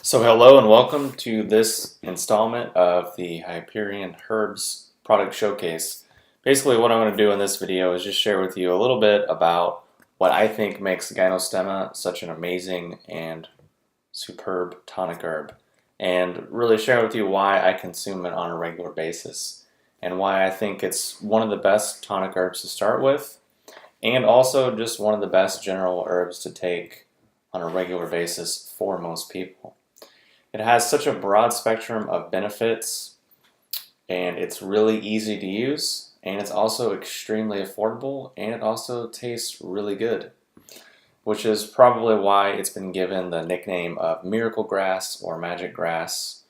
So hello and welcome to this installment of the Hyperion Herbs product showcase. Basically what I'm going to do in this video is just share with you a little bit about what I think makes Gynostemma such an amazing and superb tonic herb, and really share with you why I consume it on a regular basis and why I think it's one of the best tonic herbs to start with, and also just one of the best general herbs to take on a regular basis for most people. It has such a broad spectrum of benefits, and it's really easy to use, and it's also extremely affordable, and it also tastes really good, which is probably why it's been given the nickname of miracle grass or magic grass,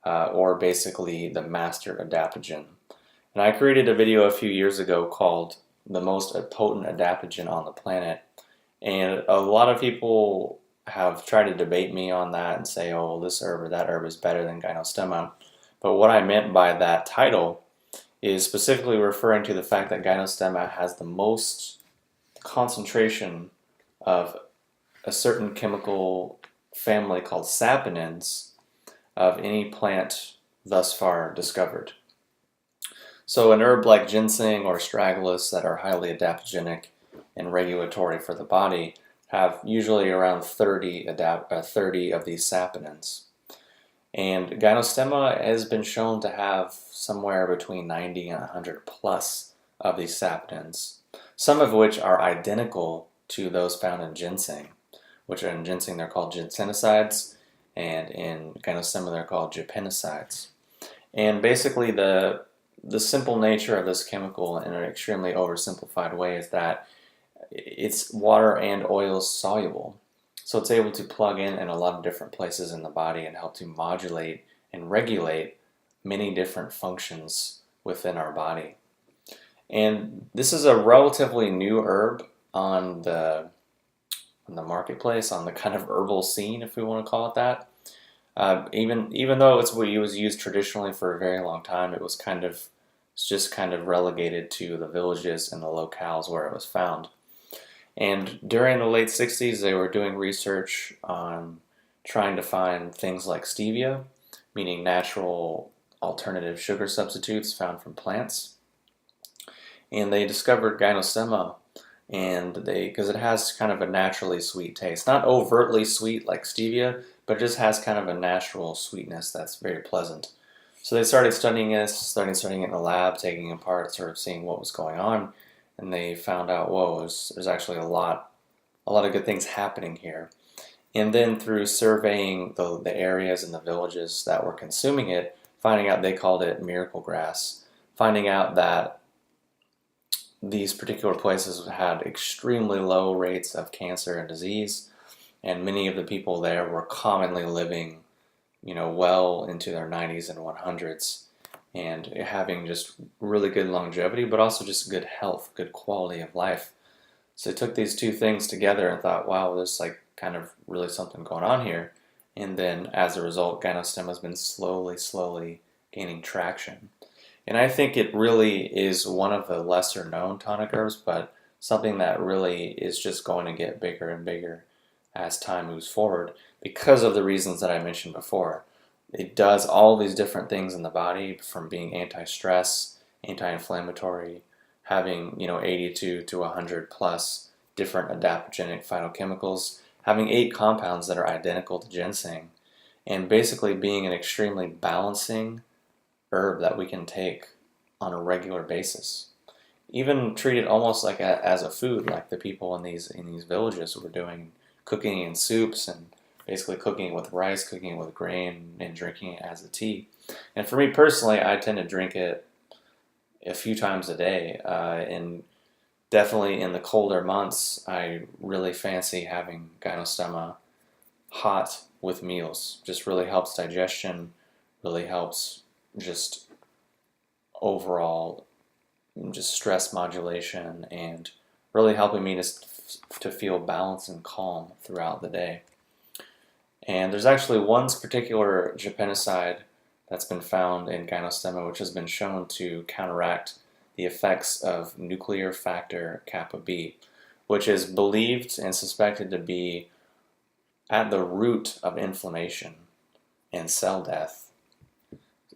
or basically the master adaptogen. And I created a video a few years ago called the most potent adaptogen on the planet, and a lot of people have tried to debate me on that and say, oh, this herb or that herb is better than Gynostemma. But what I meant by that title is specifically referring to the fact that Gynostemma has the most concentration of a certain chemical family called saponins of any plant thus far discovered. So an herb like ginseng or astragalus that are highly adaptogenic and regulatory for the body have usually around 30 of these saponins. And Gynostemma has been shown to have somewhere between 90 and 100 plus of these saponins, some of which are identical to those found in ginseng, which in ginseng they're called ginsenosides, and in Gynostemma they're called gypenosides. And basically the simple nature of this chemical in an extremely oversimplified way is that it's water and oil soluble. So it's able to plug in a lot of different places in the body and help to modulate and regulate many different functions within our body. And this is a relatively new herb on the marketplace, on the kind of herbal scene, if we want to call it that. Even though it was used traditionally for a very long time, it was just kind of relegated to the villages and the locales where it was found. And during the late 60s, they were doing research on trying to find things like stevia, meaning natural alternative sugar substitutes found from plants. And they discovered Gynostemma, and because it has kind of a naturally sweet taste. Not overtly sweet like stevia, but it just has kind of a natural sweetness that's very pleasant. So they started studying it in the lab, taking it apart, sort of seeing what was going on. And they found out, whoa, there's actually a lot of good things happening here. And then through surveying the areas and the villages that were consuming it, finding out they called it miracle grass, finding out that these particular places had extremely low rates of cancer and disease, and many of the people there were commonly living, well into their 90s and 100s. And having just really good longevity, but also just good health, good quality of life. So they took these two things together and thought, wow, there's kind of really something going on here. And then as a result, Gynostemma has been slowly gaining traction. And I think it really is one of the lesser known tonic herbs, but something that really is just going to get bigger and bigger as time moves forward because of the reasons that I mentioned before. It does all these different things in the body, from being anti-stress, anti-inflammatory, having 82 to 100 plus different adaptogenic phytochemicals, having 8 compounds that are identical to ginseng, and basically being an extremely balancing herb that we can take on a regular basis. Even treated almost like as a food, like the people in these villages were doing, cooking in soups and basically cooking it with rice, cooking it with grain, and drinking it as a tea. And for me personally, I tend to drink it a few times a day. And definitely in the colder months, I really fancy having Gynostemma hot with meals. Just really helps digestion, really helps just overall just stress modulation, and really helping me to feel balanced and calm throughout the day. And there's actually one particular gypenoside that's been found in Gynostemma, which has been shown to counteract the effects of nuclear factor Kappa B, which is believed and suspected to be at the root of inflammation. and cell death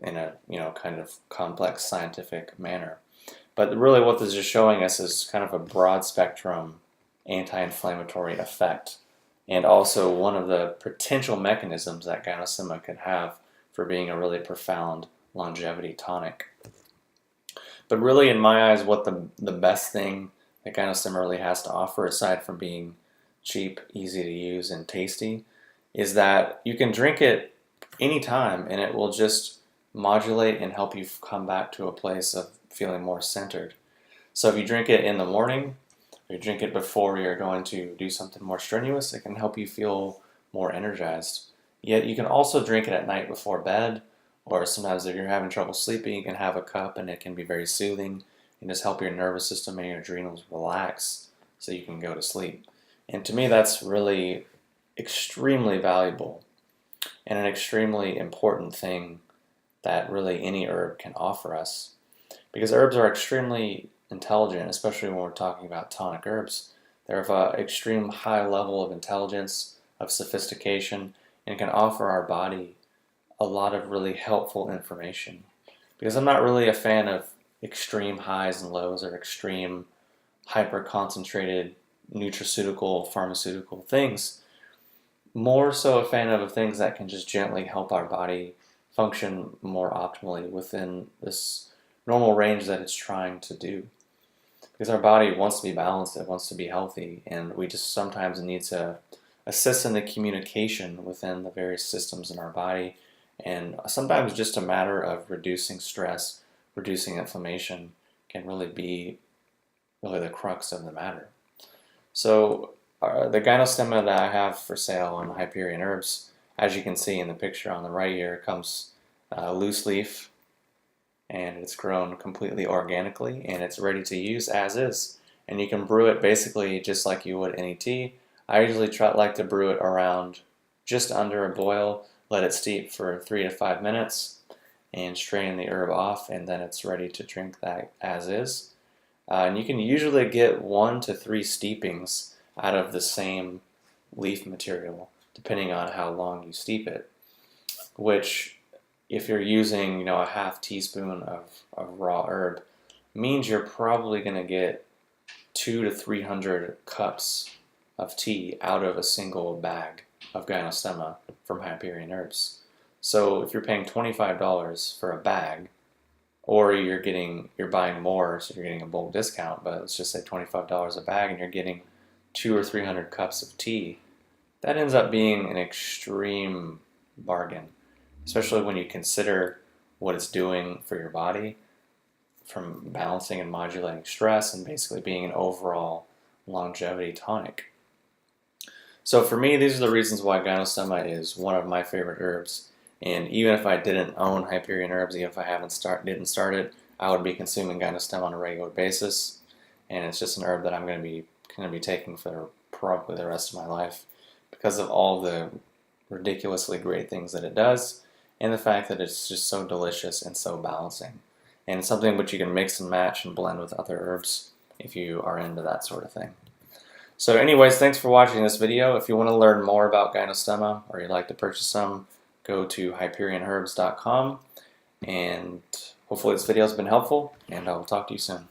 in a kind of complex scientific manner. But really what this is showing us is kind of a broad spectrum anti-inflammatory effect, and also one of the potential mechanisms that Gynostemma could have for being a really profound longevity tonic. But really, in my eyes, what the best thing that Gynostemma really has to offer, aside from being cheap, easy to use, and tasty, is that you can drink it anytime and it will just modulate and help you come back to a place of feeling more centered. So if you drink it in the morning, or you drink it before you're going to do something more strenuous, it can help you feel more energized. Yet you can also drink it at night before bed, or sometimes if you're having trouble sleeping, you can have a cup and it can be very soothing and just help your nervous system and your adrenals relax so you can go to sleep. And to me, that's really extremely valuable and an extremely important thing that really any herb can offer us. Because herbs are extremely intelligent, especially when we're talking about tonic herbs. They're of an extreme high level of intelligence, of sophistication, and can offer our body a lot of really helpful information. Because I'm not really a fan of extreme highs and lows or extreme hyper-concentrated nutraceutical, pharmaceutical things. More so a fan of things that can just gently help our body function more optimally within this normal range that it's trying to do. Because our body wants to be balanced, it wants to be healthy, and we just sometimes need to assist in the communication within the various systems in our body, and sometimes just a matter of reducing stress, reducing inflammation can really be the crux of the matter. So the Gynostemma that I have for sale on Hyperion Herbs, as you can see in the picture on the right here, comes loose leaf, and it's grown completely organically, and it's ready to use as is. And you can brew it basically just like you would any tea. I usually like to brew it around just under a boil, let it steep for 3 to 5 minutes, and strain the herb off, and then it's ready to drink that as is. And you can usually get 1 to 3 steepings out of the same leaf material, depending on how long you steep it, which if you're using a half teaspoon of raw herb, means you're probably going to get 200 to 300 cups of tea out of a single bag of Gynostemma from Hyperion Herbs. So if you're paying $25 for a bag, or you're buying more, so you're getting a bulk discount, but let's just say $25 a bag, and you're getting 200 or 300 cups of tea, that ends up being an extreme bargain, especially when you consider what it's doing for your body, from balancing and modulating stress and basically being an overall longevity tonic. So for me, these are the reasons why Gynostemma is one of my favorite herbs. And even if I didn't own Hyperion Herbs, even if I didn't start it, I would be consuming Gynostemma on a regular basis. And it's just an herb that I'm going to be taking for probably the rest of my life because of all the ridiculously great things that it does, and the fact that it's just so delicious and so balancing. And it's something which you can mix and match and blend with other herbs if you are into that sort of thing. So anyways, thanks for watching this video. If you want to learn more about Gynostemma or you'd like to purchase some, go to hyperionherbs.com, and hopefully this video has been helpful, and I will talk to you soon.